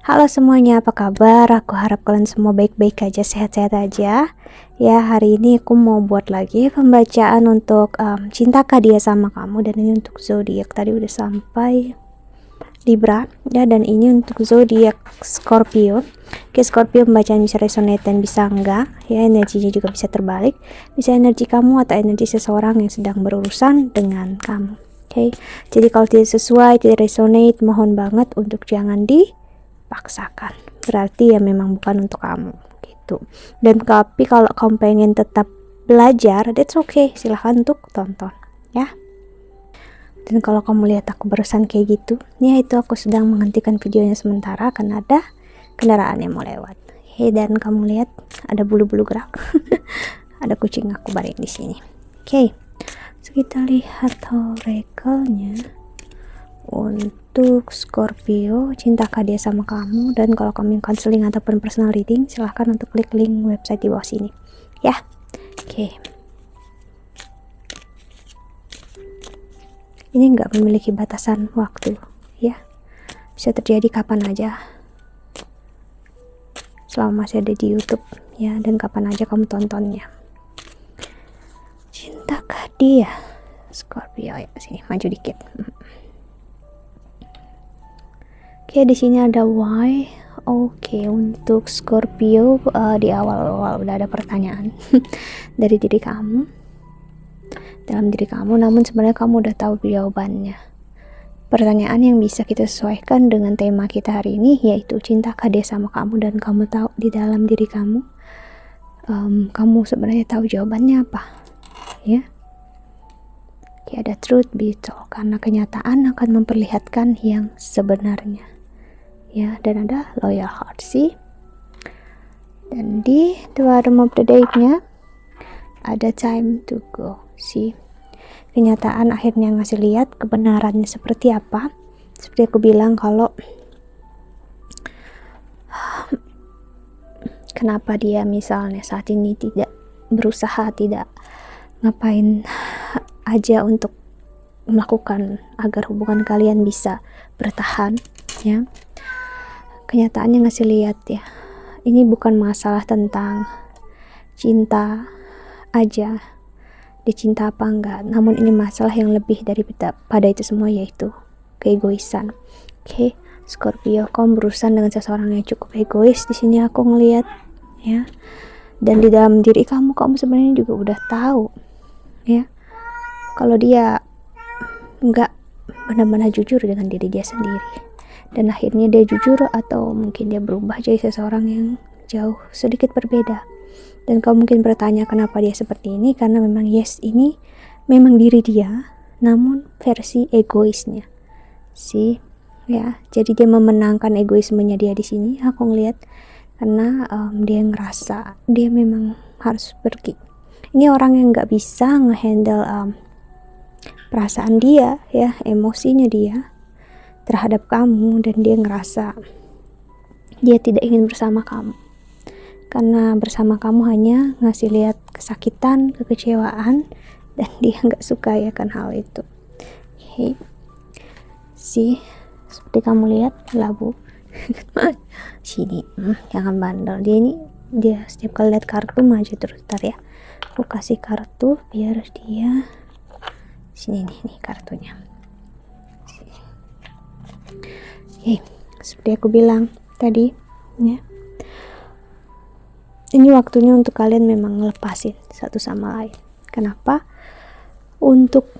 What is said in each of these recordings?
Halo semuanya, apa kabar? Aku harap kalian semua baik-baik aja, sehat-sehat aja. Ya, hari ini aku mau buat lagi pembacaan untuk cintakah dia sama kamu, dan ini untuk zodiak. Tadi udah sampai Libra, ya, dan ini untuk zodiak Scorpio. Oke, Scorpio pembacaan bisa resonate dan bisa enggak, ya, energinya juga bisa terbalik. Bisa energi kamu atau energi seseorang yang sedang berurusan dengan kamu. Oke, jadi kalau tidak sesuai, tidak resonate, mohon banget untuk jangan dipaksakan. Berarti ya memang bukan untuk kamu gitu. Dan tapi kalau kamu pengen tetap belajar, that's okay, silahkan untuk tonton ya. Dan kalau kamu lihat aku barusan kayak gitu, ya itu aku sedang menghentikan videonya sementara karena ada kendaraan yang mau lewat. Dan kamu lihat ada bulu-bulu gerak. Ada kucing aku balik di sini. Oke. So, kita lihat oracle-nya untuk Scorpio, cintakah dia sama kamu, dan kalau kamu counseling ataupun personal reading, silahkan untuk klik link website di bawah sini ya. Oke. Ini nggak memiliki batasan waktu ya, bisa terjadi kapan aja selama masih ada di YouTube ya, dan kapan aja kamu tontonnya. Cintakah dia Scorpio? Ya, sini maju dikit. Oke, di sini ada why. Oke, untuk Scorpio di awal-awal udah ada pertanyaan dari diri kamu, dalam diri kamu, namun sebenarnya kamu udah tahu jawabannya. Pertanyaan yang bisa kita sesuaikan dengan tema kita hari ini yaitu cintakah dia sama kamu, dan kamu tahu di dalam diri kamu, kamu sebenarnya tahu jawabannya apa ya. Oke, ada truth be told, karena kenyataan akan memperlihatkan yang sebenarnya ya. Dan ada loyal heart sih. Dan di the bottom of the deck-nya ada time to go sih. Kenyataan akhirnya ngasih lihat kebenarannya seperti apa. Seperti aku bilang, kalau kenapa dia misalnya saat ini tidak berusaha, tidak ngapain aja untuk melakukan agar hubungan kalian bisa bertahan ya. Kenyataannya ngasih lihat ya, ini bukan masalah tentang cinta aja, dicinta apa enggak, namun ini masalah yang lebih dari pada itu semua, yaitu keegoisan. Oke, Scorpio, kamu berurusan dengan seseorang yang cukup egois di sini aku ngelihat ya. Dan di dalam diri kamu sebenarnya juga udah tahu ya, kalau dia enggak benar-benar jujur dengan diri dia sendiri. Dan akhirnya dia jujur, atau mungkin dia berubah jadi seseorang yang jauh sedikit berbeda. Dan kamu mungkin bertanya kenapa dia seperti ini, karena memang yes, ini memang diri dia, namun versi egoisnya sih ya. Jadi dia memenangkan egoismenya dia di sini aku ngelihat, karena dia ngerasa dia memang harus pergi. Ini orang yang nggak bisa ngehandle perasaan dia ya, emosinya dia terhadap kamu, dan dia ngerasa dia tidak ingin bersama kamu, karena bersama kamu hanya ngasih lihat kesakitan, kekecewaan, dan dia nggak suka ya kan hal itu. Oke, sih seperti kamu lihat labu sini, jangan bandel dia setiap kali lihat kartu maju terus. Ntar ya, aku kasih kartu biar dia sini nih kartunya. Oke, seperti aku bilang tadi ya, ini waktunya untuk kalian memang ngelepasin satu sama lain. Kenapa? Untuk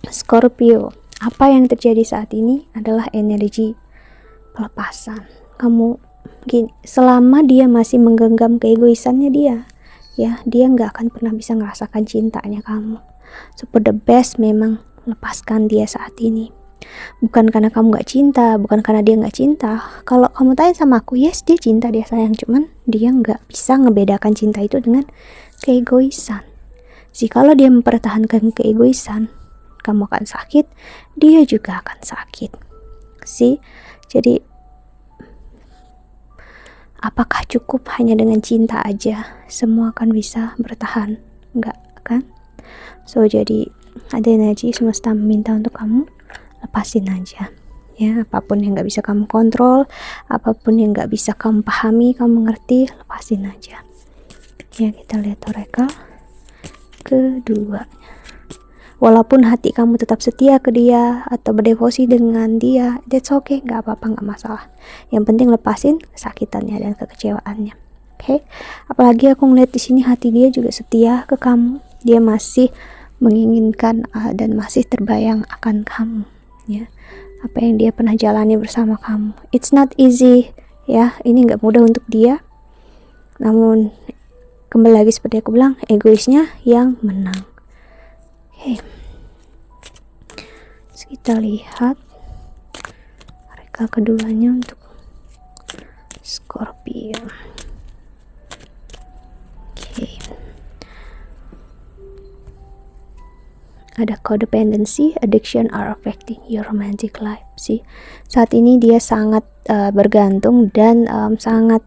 Scorpio, apa yang terjadi saat ini adalah energi pelepasan. Kamu gini, selama dia masih menggenggam keegoisannya dia ya, dia nggak akan pernah bisa ngerasakan cintanya kamu. So for the best, memang lepaskan dia saat ini. Bukan karena kamu gak cinta, bukan karena dia gak cinta. Kalau kamu tanya sama aku, yes dia cinta, dia sayang, cuman dia gak bisa ngebedakan cinta itu dengan keegoisan. Kalau dia mempertahankan keegoisan, kamu akan sakit, dia juga akan sakit. Jadi apakah cukup hanya dengan cinta aja semua akan bisa bertahan? Enggak kan? So jadi ada energi semesta meminta untuk kamu lepasin aja Ya, apapun yang gak bisa kamu kontrol, apapun yang gak bisa kamu pahami, kamu mengerti, lepasin aja. Ya, kita lihat oracle kedua. Walaupun hati kamu tetap setia ke dia atau berdevosi dengan dia, that's okay, gak apa-apa, gak masalah. Yang penting lepasin kesakitannya dan kekecewaannya. Oke, apalagi aku ngeliat di sini hati dia juga setia ke kamu. Dia masih menginginkan dan masih terbayang akan kamu. Ya, apa yang dia pernah jalani bersama kamu. It's not easy, ya. Ini nggak mudah untuk dia. Namun kembali lagi seperti aku bilang, egoisnya yang menang. Oke. Terus kita lihat oracle keduanya untuk Scorpio. Oke. Ada codependency, addiction are affecting your romantic life. Sih, saat ini dia sangat bergantung dan sangat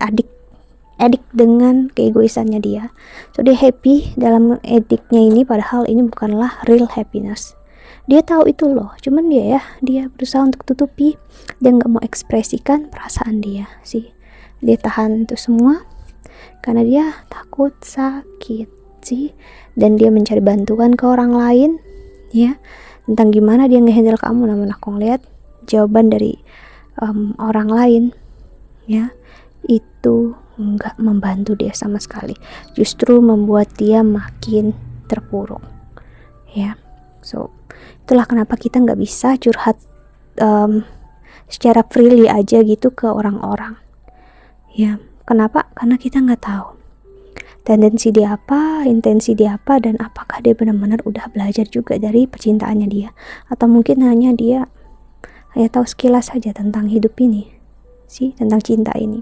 addict dengan keegoisannya dia. So dia happy dalam addictnya ini, padahal ini bukanlah real happiness. Dia tahu itu loh, cuman dia berusaha untuk tutupi dan gak mau ekspresikan perasaan dia. Sih, dia tahan itu semua karena dia takut sakit sih, dan dia mencari bantuan ke orang lain ya tentang gimana dia ngehandle kamu. Namun aku ngeliat jawaban dari orang lain ya itu nggak membantu dia sama sekali, justru membuat dia makin terpuruk ya. So itulah kenapa kita nggak bisa curhat secara freely aja gitu ke orang-orang ya. Kenapa? Karena kita nggak tahu tendensi dia apa, intensi dia apa, dan apakah dia benar-benar udah belajar juga dari percintaannya dia, atau mungkin hanya dia hanya tahu sekilas saja tentang hidup ini sih, tentang cinta ini.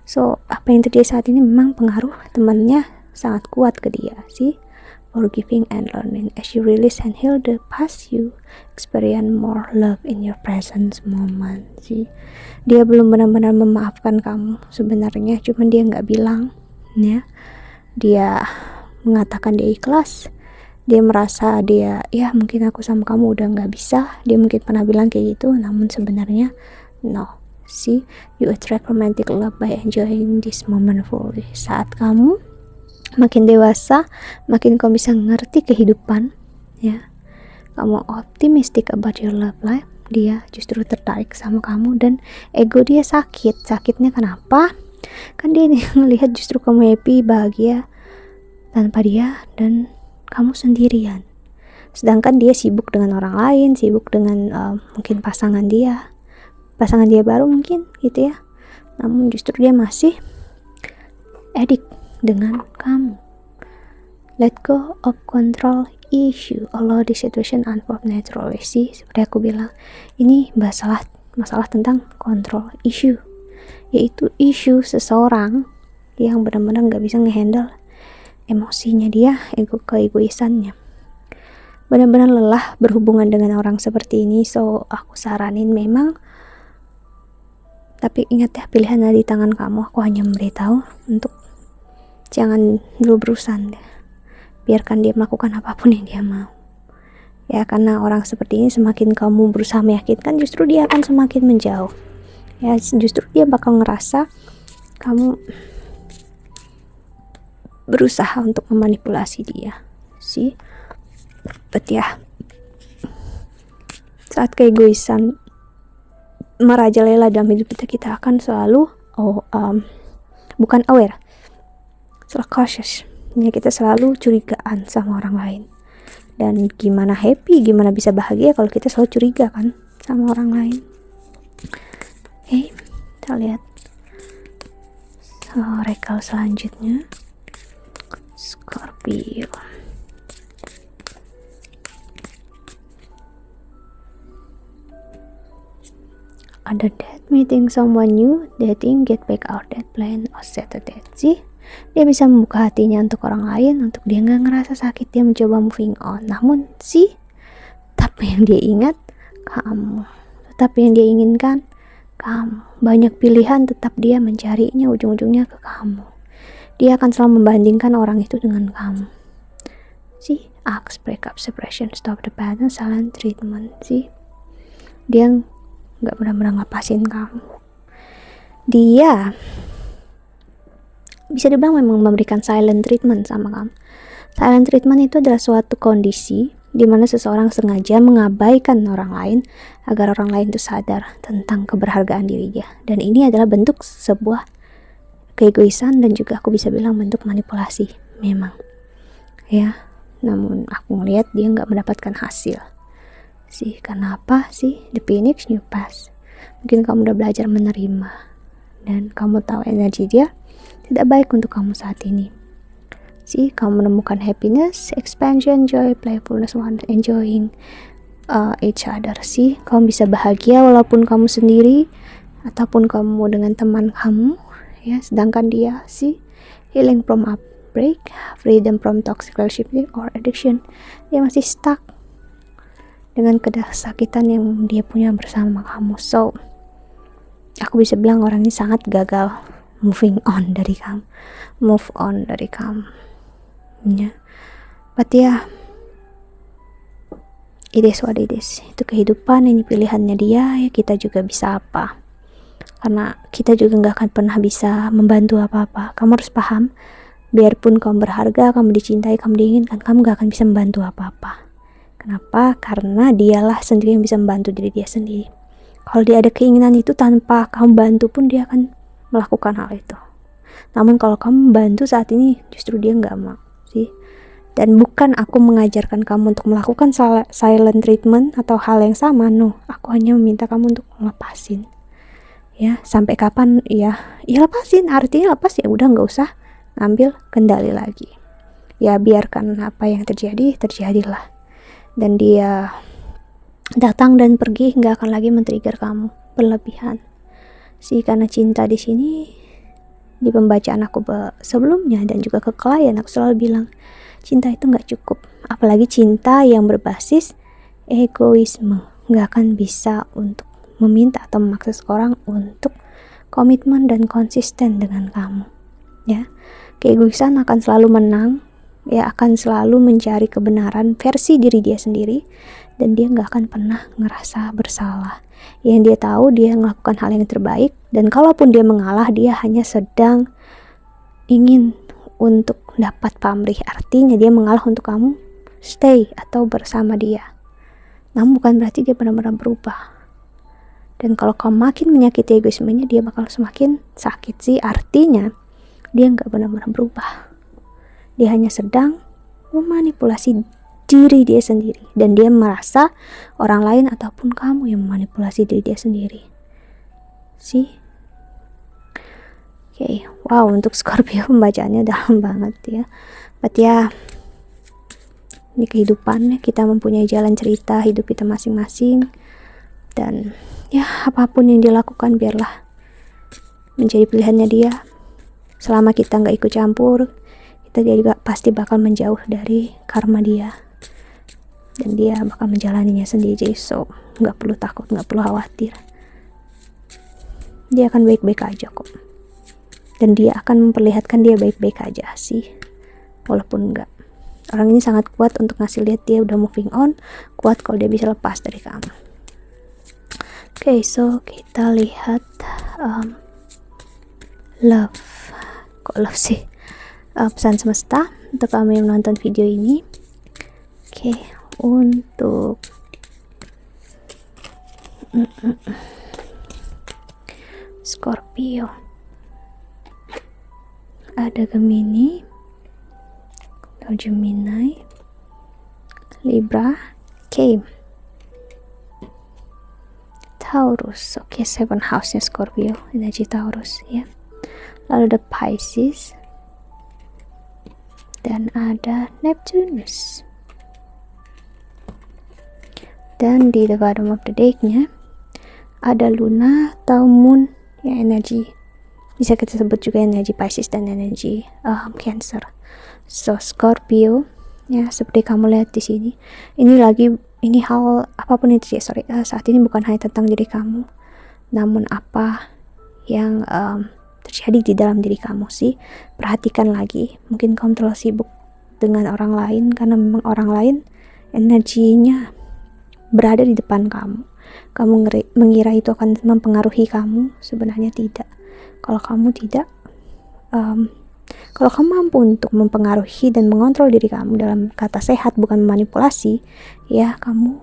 So apa yang terjadi saat ini memang pengaruh temannya sangat kuat ke dia sih. Forgiving and learning, as you release and heal the past, you experience more love in your present moment sih. Dia belum benar-benar memaafkan kamu sebenarnya, cuman dia nggak bilang ya. Dia mengatakan dia ikhlas, dia merasa dia ya mungkin aku sama kamu udah nggak bisa, dia mungkin pernah bilang kayak gitu, namun sebenarnya no. See, you attract romantic love by enjoying this moment fully. Saat kamu makin dewasa, makin kamu bisa ngerti kehidupan ya, kamu optimistic about your love life, dia justru tertarik sama kamu dan ego dia sakit. Sakitnya kenapa? Kan dia ngelihat justru kamu happy, bahagia tanpa dia, dan kamu sendirian. Sedangkan dia sibuk dengan orang lain, sibuk dengan mungkin pasangan dia baru mungkin gitu ya. Namun justru dia masih addict dengan kamu. Let go of control issue, allow the situation unfold naturally. Sih, seperti aku bilang, ini masalah tentang control issue, yaitu isu seseorang yang benar-benar gak bisa ngehandle emosinya dia, keegoisannya. Benar-benar lelah berhubungan dengan orang seperti ini. So aku saranin memang, tapi ingat ya, pilihan ada di tangan kamu. Aku hanya memberitahu untuk jangan dulu berurusan deh. Biarkan dia melakukan apapun yang dia mau ya, karena orang seperti ini semakin kamu berusaha meyakinkan, justru dia akan semakin menjauh ya. Justru dia bakal ngerasa kamu berusaha untuk memanipulasi dia sih. But ya, saat keegoisan merajalela dalam hidup kita akan selalu bukan aware, selalu cautious ya. Kita selalu curigaan sama orang lain, dan gimana happy, gimana bisa bahagia kalau kita selalu curiga kan sama orang lain. Oke, kita lihat oracle selanjutnya, Scorpio. Ada date, meeting someone new, dating, get back out that plan, or set a date. Sih, dia bisa membuka hatinya untuk orang lain, untuk dia nggak ngerasa sakit, dia mencoba moving on. Namun sih, tapi yang dia ingat kamu, tetap yang dia inginkan kamu. Banyak pilihan, tetap dia mencarinya, ujung-ujungnya ke kamu. Dia akan selalu membandingkan orang itu dengan kamu. Sih, ask, break up, separation, stop the pattern, silent treatment. Sih, Dia nggak benar-benar ngelepasin kamu. Dia bisa dibilang memang memberikan silent treatment sama kamu. Silent treatment itu adalah suatu kondisi di mana seseorang sengaja mengabaikan orang lain agar orang lain itu sadar tentang keberhargaan dirinya. Dan ini adalah bentuk sebuah keegoisan dan juga aku bisa bilang bentuk manipulasi memang. Ya, namun aku ngelihat dia nggak mendapatkan hasil. Sih, karena apa sih? The phoenix new pass. Mungkin kamu udah belajar menerima dan kamu tahu energi dia tidak baik untuk kamu saat ini. Sih, kamu menemukan happiness, expansion, joy, playfulness, enjoying each other. Sih, kamu bisa bahagia walaupun kamu sendiri ataupun kamu dengan teman kamu, ya. Sedangkan dia sih healing from break, freedom from toxic relationship or addiction. Dia masih stuck dengan kesakitan yang dia punya bersama kamu. So, aku bisa bilang orang ini sangat gagal moving on dari kamu. Move on dari kamu. Ya. But ya, it is what it is. Itu kehidupan, ini pilihannya dia, ya kita juga bisa apa. Karena kita juga gak akan pernah bisa membantu apa-apa. Kamu harus paham, biarpun kamu berharga, kamu dicintai, kamu diinginkan, kamu gak akan bisa membantu apa-apa. Kenapa? Karena dialah sendiri yang bisa membantu diri dia sendiri. Kalau dia ada keinginan itu tanpa kamu bantu pun dia akan melakukan hal itu. Namun kalau kamu bantu saat ini, justru dia gak mau sih. Dan bukan aku mengajarkan kamu untuk melakukan silent treatment atau hal yang sama, no. Aku hanya meminta kamu untuk ngelepasin. Ya, sampai kapan ya lepasin, artinya lepas, ya udah nggak usah ngambil kendali lagi. Ya biarkan apa yang terjadi, terjadilah. Dan dia datang dan pergi nggak akan lagi men-trigger kamu berlebihan. Sih, karena cinta di sini, di pembacaan aku sebelumnya dan juga ke klien, aku selalu bilang cinta itu nggak cukup, apalagi cinta yang berbasis egoisme. Nggak akan bisa untuk meminta atau memaksa seorang untuk komitmen dan konsisten dengan kamu. Ya, keegoisan akan selalu menang, ya akan selalu mencari kebenaran versi diri dia sendiri, dan dia nggak akan pernah ngerasa bersalah. Yang dia tahu dia melakukan hal yang terbaik, dan kalaupun dia mengalah, dia hanya sedang ingin untuk dapat pamrih, artinya dia mengalah untuk kamu stay atau bersama dia. Namun bukan berarti dia benar-benar berubah. Dan kalau kamu makin menyakiti egoismenya, dia bakal semakin sakit sih. Artinya dia nggak benar-benar berubah. Dia hanya sedang memanipulasi diri dia sendiri, dan dia merasa orang lain ataupun kamu yang memanipulasi diri dia sendiri. Sih. Oke, wow, untuk Scorpio pembacaannya dalam banget ya. But ya, ini kehidupannya, kita mempunyai jalan cerita hidup kita masing-masing. Dan ya, apapun yang dilakukan biarlah menjadi pilihannya dia. Selama kita nggak ikut campur, kita juga pasti bakal menjauh dari karma dia. Dan dia bakal menjalaninya sendiri. So, nggak perlu takut, nggak perlu khawatir. Dia akan baik-baik aja kok. Dan dia akan memperlihatkan dia baik-baik aja sih, walaupun enggak. Orang ini sangat kuat untuk ngasih lihat dia udah moving on, kuat kalau dia bisa lepas dari kamu. Oke, so kita lihat love. Kok love sih? Pesan semesta untuk kamu yang menonton video ini. Oke, untuk Scorpio, ada Gemini, Gemini, Libra, Taurus. Oke, 7 house-nya Scorpio, energi Taurus ya. Lalu ada Pisces, dan ada Neptunus. Dan di the bottom of the deck-nya ada Luna atau Moon, ya energi bisa kita sebut juga energi Pisces dan energi Cancer. So Scorpio, ya seperti kamu lihat di sini, ini hal apapun itu ya, saat ini bukan hanya tentang diri kamu, namun apa yang terjadi di dalam diri kamu sih. Perhatikan lagi, mungkin kamu terlalu sibuk dengan orang lain, karena memang orang lain energinya berada di depan kamu, kamu mengira itu akan mempengaruhi kamu, sebenarnya tidak. Kalau kamu tidak kalau kamu mampu untuk mempengaruhi dan mengontrol diri kamu, dalam kata sehat bukan manipulasi, ya kamu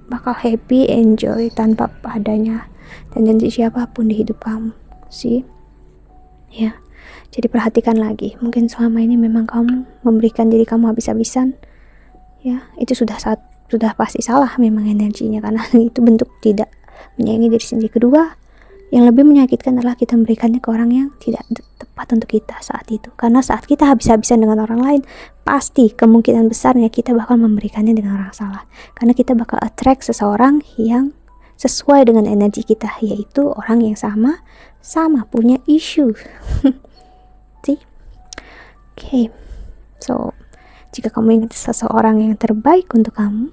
bakal happy, enjoy tanpa adanya tendensi siapapun di hidup kamu sih. Ya, jadi perhatikan lagi, mungkin selama ini memang kamu memberikan diri kamu habis-habisan, ya itu sudah pasti salah memang energinya, karena itu bentuk tidak menyayangi diri sendiri. Kedua, yang lebih menyakitkan adalah kita memberikannya ke orang yang tidak tepat untuk kita saat itu, karena saat kita habis-habisan dengan orang lain, pasti kemungkinan besarnya kita bakal memberikannya dengan orang salah, karena kita bakal attract seseorang yang sesuai dengan energi kita, yaitu orang yang sama punya issue. See? Okay, so jika kamu ingin seseorang yang terbaik untuk kamu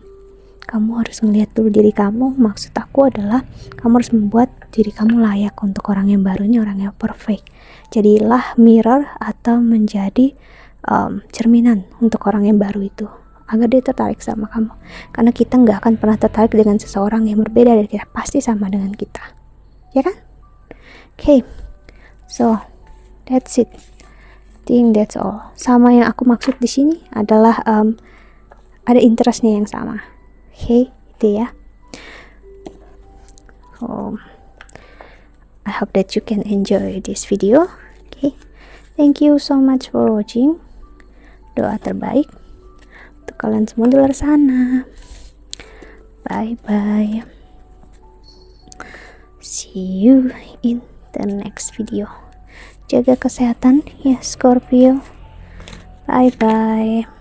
harus melihat dulu diri kamu. Maksud aku adalah kamu harus membuat diri kamu layak untuk orang yang baru ini, orang yang perfect. Jadilah mirror atau menjadi cerminan untuk orang yang baru itu, agar dia tertarik sama kamu. Karena kita nggak akan pernah tertarik dengan seseorang yang berbeda dari kita, pasti sama dengan kita, ya kan? Okay, so that's it. I think that's all. Sama yang aku maksud di sini adalah ada interestnya yang sama. Okay, itu ya. So I hope that you can enjoy this video. Okay, thank you so much for watching. Doa terbaik untuk kalian semua di luar sana. Bye bye. See you in the next video. Jaga kesehatan ya Scorpio. Bye bye.